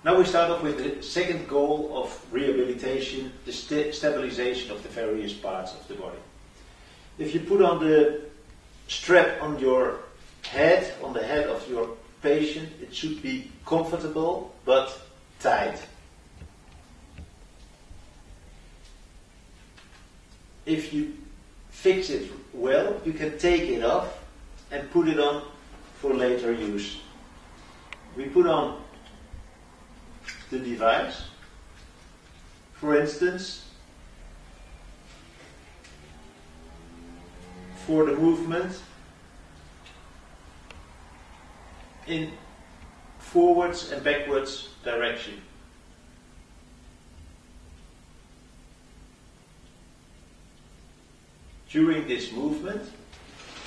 Now we start off with the second goal of rehabilitation, the stabilization of the various parts of the body. If you put on the strap on your head, on the head of your patient, it should be comfortable but tight. If you fix it well, you can take it off and put it on for later use. We put on the device, for instance, for the movement in forwards and backwards direction. During this movement,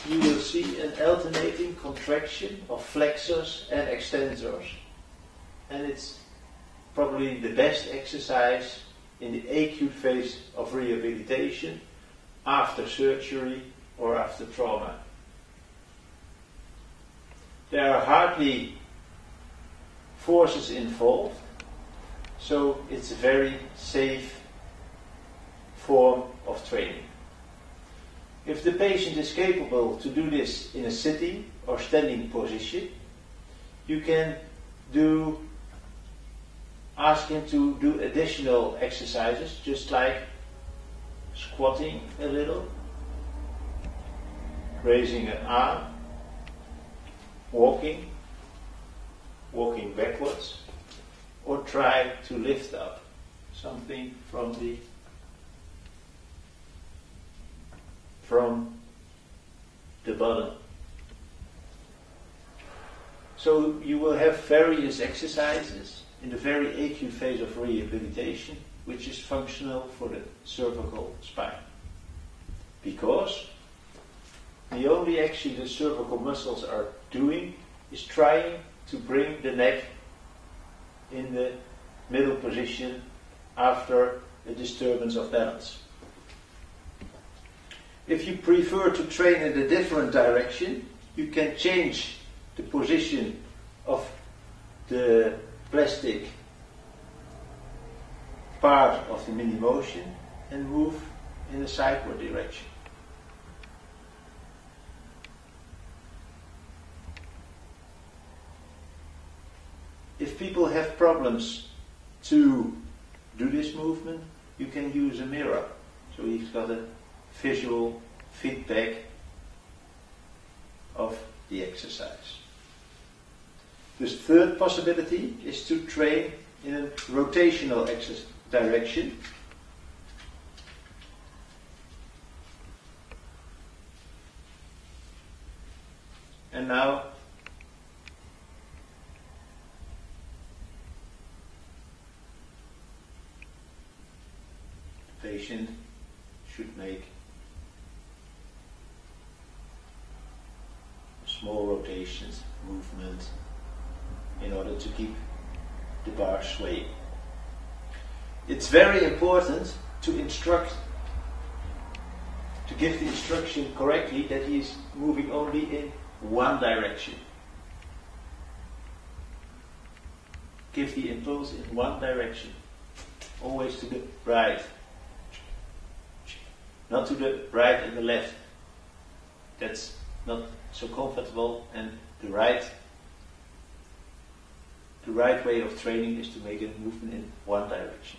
you will see an alternating contraction of flexors and extensors, and it's probably the best exercise in the acute phase of rehabilitation after surgery or after trauma. There are hardly forces involved, so it's a very safe form of training. If the patient is capable to do this in a sitting or standing position, you can ask him to do additional exercises, just like squatting a little, raising an arm, walking backwards, or try to lift up something from the bottom. So you will have various exercises in the very acute phase of rehabilitation, which is functional for the cervical spine. Because the only action the cervical muscles are doing is trying to bring the neck in the middle position after a disturbance of balance. If you prefer to train in a different direction, you can change the position of the plastic part of the Minimotion and move in a sideward direction. If people have problems to do this movement, you can use a mirror. So he's got a visual feedback of the exercise. The third possibility is to train in a rotational direction. And now the patient should make small rotations, movement, in order to keep the bar swaying. It's very important to give the instruction correctly that he is moving only in one direction. Give the impulse in one direction, always to the right, not to the right and the left. That's not so comfortable, and the right way of training is to make a movement in one direction.